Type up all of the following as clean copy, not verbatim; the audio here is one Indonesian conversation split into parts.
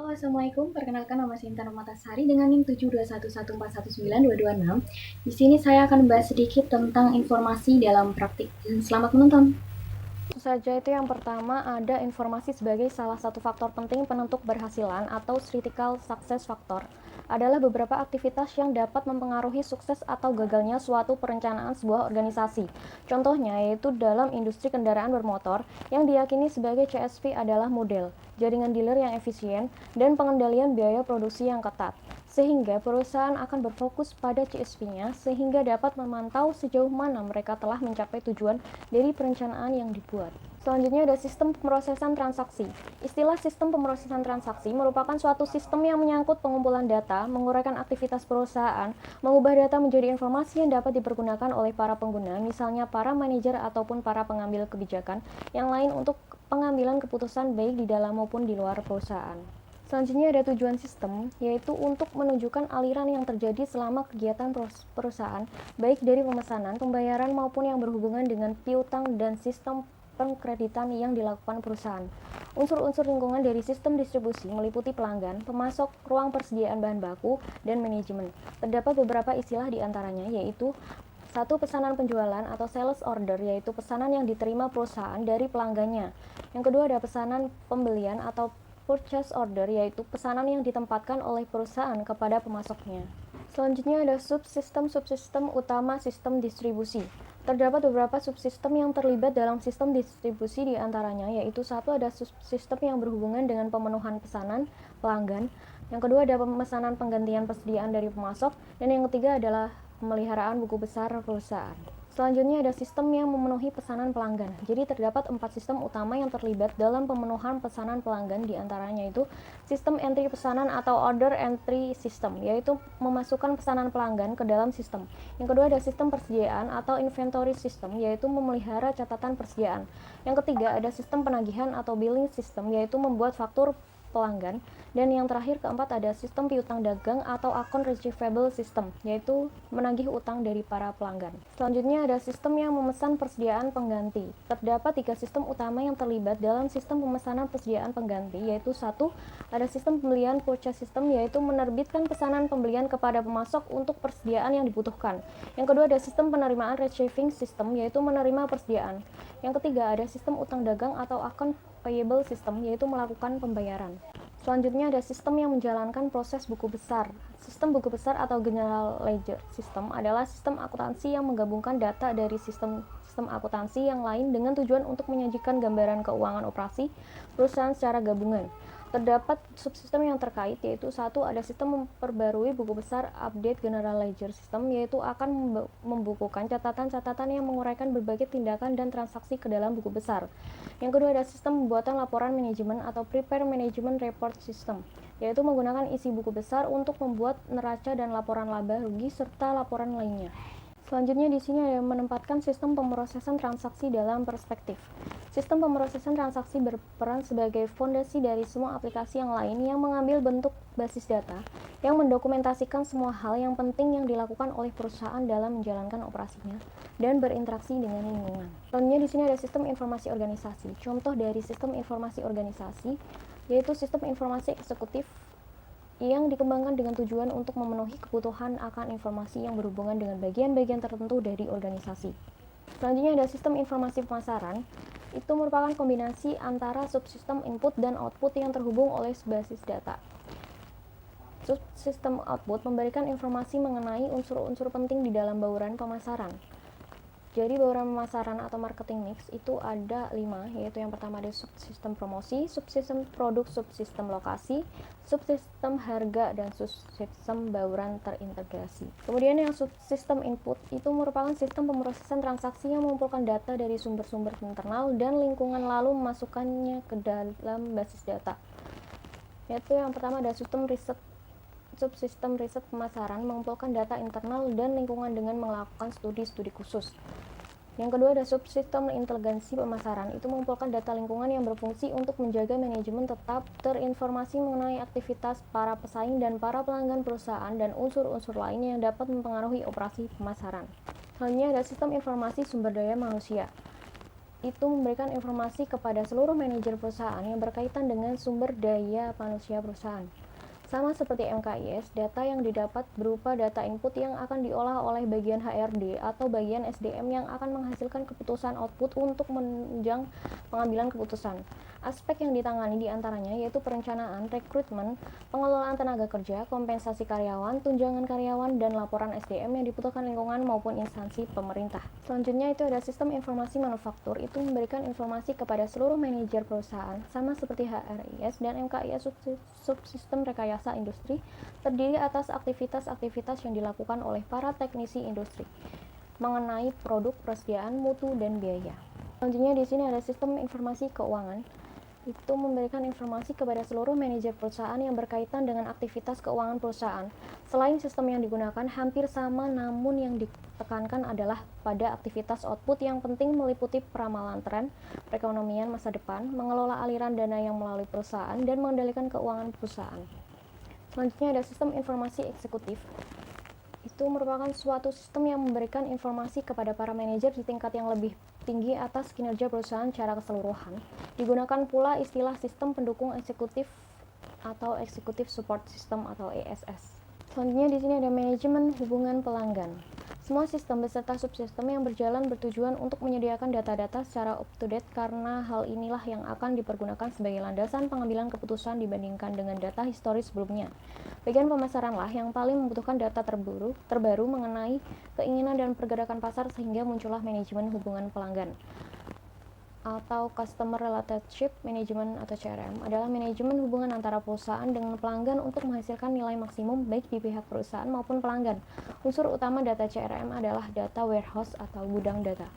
Halo, Assalamualaikum. Perkenalkan nama saya Intan Matasari dengan NIM 72114192226. Di sini saya akan membahas sedikit tentang informasi dalam praktik. Selamat menonton. Tentu saja itu yang pertama ada informasi sebagai salah satu faktor penting penentu keberhasilan atau critical success factor. Adalah beberapa aktivitas yang dapat mempengaruhi sukses atau gagalnya suatu perencanaan sebuah organisasi. Contohnya yaitu dalam industri kendaraan bermotor yang diyakini sebagai CSV adalah model, jaringan dealer yang efisien, dan pengendalian biaya produksi yang ketat. Sehingga perusahaan akan berfokus pada CSV-nya sehingga dapat memantau sejauh mana mereka telah mencapai tujuan dari perencanaan yang dibuat. Selanjutnya ada sistem pemrosesan transaksi. Istilah sistem pemrosesan transaksi merupakan suatu sistem yang menyangkut pengumpulan data, menguraikan aktivitas perusahaan, mengubah data menjadi informasi yang dapat dipergunakan oleh para pengguna, misalnya para manajer ataupun para pengambil kebijakan yang lain untuk pengambilan keputusan baik di dalam maupun di luar perusahaan. Selanjutnya ada tujuan sistem, yaitu untuk menunjukkan aliran yang terjadi selama kegiatan perusahaan, baik dari pemesanan, pembayaran maupun yang berhubungan dengan piutang dan sistem pengkreditan yang dilakukan perusahaan. Unsur-unsur lingkungan dari sistem distribusi meliputi pelanggan, pemasok, ruang persediaan bahan baku, dan manajemen. Terdapat beberapa istilah di antaranya, yaitu satu, pesanan penjualan atau sales order, yaitu pesanan yang diterima perusahaan dari pelanggannya. Yang kedua ada pesanan pembelian atau purchase order, yaitu pesanan yang ditempatkan oleh perusahaan kepada pemasoknya. Selanjutnya ada subsistem utama sistem distribusi. Terdapat beberapa subsistem yang terlibat dalam sistem distribusi, di antaranya yaitu satu ada subsistem yang berhubungan dengan pemenuhan pesanan pelanggan, yang kedua ada pemesanan penggantian persediaan dari pemasok, dan yang ketiga adalah pemeliharaan buku besar perusahaan. Selanjutnya ada sistem yang memenuhi pesanan pelanggan. Jadi terdapat 4 sistem utama yang terlibat dalam pemenuhan pesanan pelanggan, diantaranya itu sistem entry pesanan atau order entry system, yaitu memasukkan pesanan pelanggan ke dalam sistem. Yang kedua ada sistem persediaan atau inventory system, yaitu memelihara catatan persediaan. Yang ketiga ada sistem penagihan atau billing system, yaitu membuat faktur pelanggan. Dan yang terakhir keempat ada sistem piutang dagang atau account receivable system, yaitu menagih utang dari para pelanggan. Selanjutnya ada sistem yang memesan persediaan pengganti. Terdapat 3 sistem utama yang terlibat dalam sistem pemesanan persediaan pengganti, yaitu satu ada sistem pembelian purchase system, yaitu menerbitkan pesanan pembelian kepada pemasok untuk persediaan yang dibutuhkan. Yang kedua ada sistem penerimaan receiving system, yaitu menerima persediaan. Yang ketiga ada sistem utang dagang atau account payable system, yaitu melakukan pembayaran. Selanjutnya ada sistem yang menjalankan proses buku besar. Sistem buku besar atau general ledger system adalah sistem akuntansi yang menggabungkan data dari sistem akuntansi yang lain dengan tujuan untuk menyajikan gambaran keuangan operasi perusahaan secara gabungan. Terdapat subsistem yang terkait, yaitu satu ada sistem memperbarui buku besar update general ledger system, yaitu akan membukukan catatan-catatan yang menguraikan berbagai tindakan dan transaksi ke dalam buku besar. Yang kedua ada sistem pembuatan laporan manajemen atau prepare management report system, yaitu menggunakan isi buku besar untuk membuat neraca dan laporan laba rugi serta laporan lainnya. Selanjutnya di sini ada menempatkan sistem pemrosesan transaksi dalam perspektif. Sistem pemrosesan transaksi berperan sebagai fondasi dari semua aplikasi yang lain yang mengambil bentuk basis data yang mendokumentasikan semua hal yang penting yang dilakukan oleh perusahaan dalam menjalankan operasinya dan berinteraksi dengan lingkungan. Selanjutnya di sini ada sistem informasi organisasi. Contoh dari sistem informasi organisasi yaitu sistem informasi eksekutif yang dikembangkan dengan tujuan untuk memenuhi kebutuhan akan informasi yang berhubungan dengan bagian-bagian tertentu dari organisasi. Selanjutnya ada sistem informasi pemasaran. Itu merupakan kombinasi antara subsistem input dan output yang terhubung oleh basis data. Subsistem output memberikan informasi mengenai unsur-unsur penting di dalam bauran pemasaran. Jadi bauran pemasaran atau marketing mix itu ada 5, yaitu yang pertama ada subsistem promosi, subsistem produk, subsistem lokasi, subsistem harga, dan subsistem bauran terintegrasi. Kemudian yang subsistem input itu merupakan sistem pemrosesan transaksi yang mengumpulkan data dari sumber-sumber internal dan lingkungan lalu memasukkannya ke dalam basis data. Yaitu yang pertama ada sistem riset. Subsistem riset pemasaran mengumpulkan data internal dan lingkungan dengan melakukan studi-studi khusus. Yang kedua ada subsistem inteligensi pemasaran, itu mengumpulkan data lingkungan yang berfungsi untuk menjaga manajemen tetap terinformasi mengenai aktivitas para pesaing dan para pelanggan perusahaan dan unsur-unsur lainnya yang dapat mempengaruhi operasi pemasaran. Selanjutnya ada sistem informasi sumber daya manusia. itu memberikan informasi kepada seluruh manajer perusahaan yang berkaitan dengan sumber daya manusia perusahaan. Sama seperti MKIS, data yang didapat berupa data input yang akan diolah oleh bagian HRD atau bagian SDM yang akan menghasilkan keputusan output untuk menunjang pengambilan keputusan. Aspek yang ditangani diantaranya yaitu perencanaan, rekrutmen, pengelolaan tenaga kerja, kompensasi karyawan, tunjangan karyawan, dan laporan SDM yang dibutuhkan lingkungan maupun instansi pemerintah. Selanjutnya itu ada sistem informasi manufaktur, itu memberikan informasi kepada seluruh manajer perusahaan, sama seperti HRIS dan MKIS subsistem rekayasa industri, terdiri atas aktivitas-aktivitas yang dilakukan oleh para teknisi industri mengenai produk, persediaan, mutu, dan biaya. Selanjutnya di sini ada sistem informasi keuangan, itu memberikan informasi kepada seluruh manajer perusahaan yang berkaitan dengan aktivitas keuangan perusahaan. Selain sistem yang digunakan hampir sama, namun yang ditekankan adalah pada aktivitas output yang penting meliputi peramalan tren, perekonomian masa depan, mengelola aliran dana yang melalui perusahaan, dan mengendalikan keuangan perusahaan. Selanjutnya ada sistem informasi eksekutif. Itu merupakan suatu sistem yang memberikan informasi kepada para manajer di tingkat yang lebih tinggi atas kinerja perusahaan secara keseluruhan. Digunakan pula istilah sistem pendukung eksekutif atau Executive Support System atau ESS. Selanjutnya di sini ada manajemen hubungan pelanggan. Semua sistem beserta subsistem yang berjalan bertujuan untuk menyediakan data-data secara up-to-date karena hal inilah yang akan dipergunakan sebagai landasan pengambilan keputusan dibandingkan dengan data historis sebelumnya. Bagian pemasaranlah yang paling membutuhkan data terbaru mengenai keinginan dan pergerakan pasar sehingga muncullah manajemen hubungan pelanggan atau Customer Relationship Management atau CRM adalah manajemen hubungan antara perusahaan dengan pelanggan untuk menghasilkan nilai maksimum baik di pihak perusahaan maupun pelanggan. Unsur utama data CRM adalah data warehouse atau gudang data.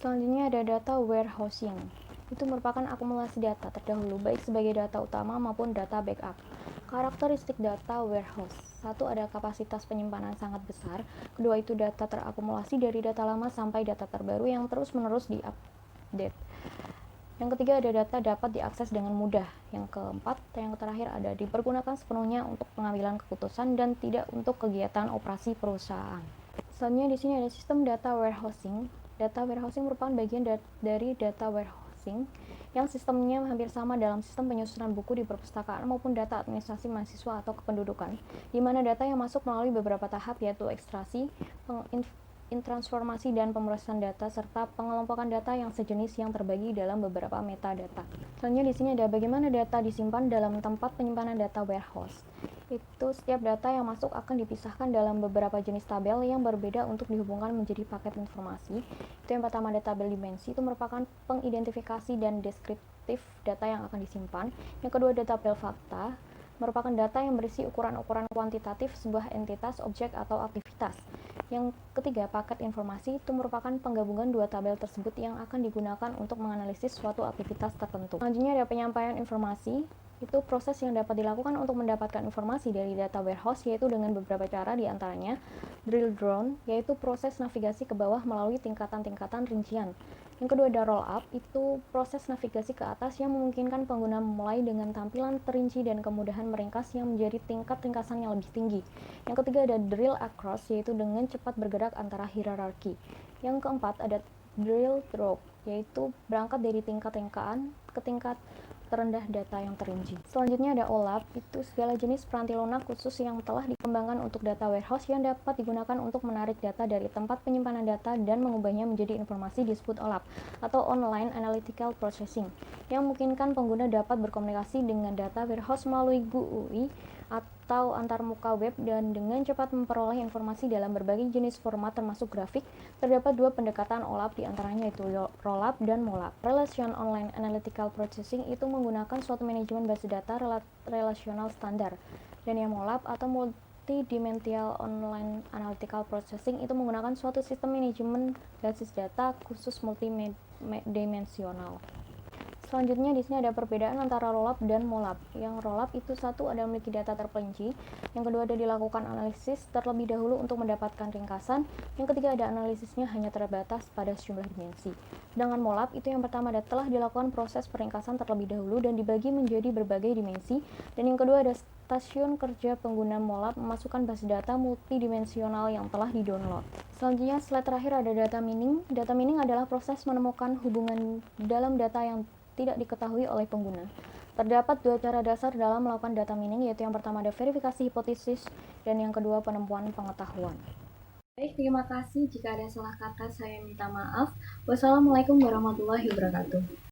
Selanjutnya ada data warehousing. Itu merupakan akumulasi data terdahulu baik sebagai data utama maupun data backup. Karakteristik data warehouse. Satu, ada kapasitas penyimpanan sangat besar. Kedua, itu data terakumulasi dari data lama sampai data terbaru yang terus-menerus diupdate. Yang ketiga, ada data dapat diakses dengan mudah. Yang keempat, yang terakhir ada dipergunakan sepenuhnya untuk pengambilan keputusan dan tidak untuk kegiatan operasi perusahaan. Selanjutnya di sini ada sistem data warehousing. Data warehousing merupakan bagian dari data warehousing yang sistemnya hampir sama dalam sistem penyusunan buku di perpustakaan maupun data administrasi mahasiswa atau kependudukan, di mana data yang masuk melalui beberapa tahap yaitu ekstraksi, transformasi dan pemrosesan data serta pengelompokan data yang sejenis yang terbagi dalam beberapa metadata. Selanjutnya di sini ada bagaimana data disimpan dalam tempat penyimpanan data warehouse. Itu setiap data yang masuk akan dipisahkan dalam beberapa jenis tabel yang berbeda untuk dihubungkan menjadi paket informasi. Itu yang pertama, ada tabel dimensi, itu merupakan pengidentifikasi dan deskriptif data yang akan disimpan. Yang kedua, ada tabel fakta, merupakan data yang berisi ukuran-ukuran kuantitatif sebuah entitas, objek, atau aktivitas. Yang ketiga, paket informasi, itu merupakan penggabungan dua tabel tersebut yang akan digunakan untuk menganalisis suatu aktivitas tertentu. Selanjutnya ada penyampaian informasi, itu proses yang dapat dilakukan untuk mendapatkan informasi dari data warehouse yaitu dengan beberapa cara, diantaranya drill down, yaitu proses navigasi ke bawah melalui tingkatan-tingkatan rincian. Yang kedua ada roll up, itu proses navigasi ke atas yang memungkinkan pengguna memulai dengan tampilan terinci dan kemudahan meringkas yang menjadi tingkat ringkasan yang lebih tinggi. Yang ketiga ada drill across, yaitu dengan cepat bergerak antara hierarki. Yang keempat ada drill drop, yaitu berangkat dari tingkat tingkatan ke tingkat terendah data yang terinci. Selanjutnya ada OLAP, itu segala jenis peranti lunak khusus yang telah dikembangkan untuk data warehouse yang dapat digunakan untuk menarik data dari tempat penyimpanan data dan mengubahnya menjadi informasi disebut OLAP atau Online Analytical Processing, yang memungkinkan pengguna dapat berkomunikasi dengan data warehouse melalui GUI atau antarmuka web dan dengan cepat memperoleh informasi dalam berbagai jenis format termasuk grafik. Terdapat dua pendekatan OLAP, diantaranya itu ROLAP dan MOLAP. Relation Online Analytical Processing itu menggunakan suatu manajemen base data relasional standar, dan yang MOLAP atau Multidimensional Online Analytical Processing itu menggunakan suatu sistem manajemen basis data khusus multidimensional. Selanjutnya di sini ada perbedaan antara rollup dan mollup. Yang rollup itu satu ada memiliki data terperinci, yang kedua ada dilakukan analisis terlebih dahulu untuk mendapatkan ringkasan, yang ketiga ada analisisnya hanya terbatas pada sejumlah dimensi. Sedangkan mollup itu yang pertama ada telah dilakukan proses peringkasan terlebih dahulu dan dibagi menjadi berbagai dimensi, dan yang kedua ada stasiun kerja pengguna MOLAP memasukkan base data multidimensional yang telah di-download. Selanjutnya, slide terakhir ada data mining. Data mining adalah proses menemukan hubungan dalam data yang tidak diketahui oleh pengguna. Terdapat dua cara dasar dalam melakukan data mining, yaitu yang pertama ada verifikasi hipotesis dan yang kedua penemuan pengetahuan. Baik, terima kasih. Jika ada salah kata, saya minta maaf. Wassalamualaikum warahmatullahi wabarakatuh.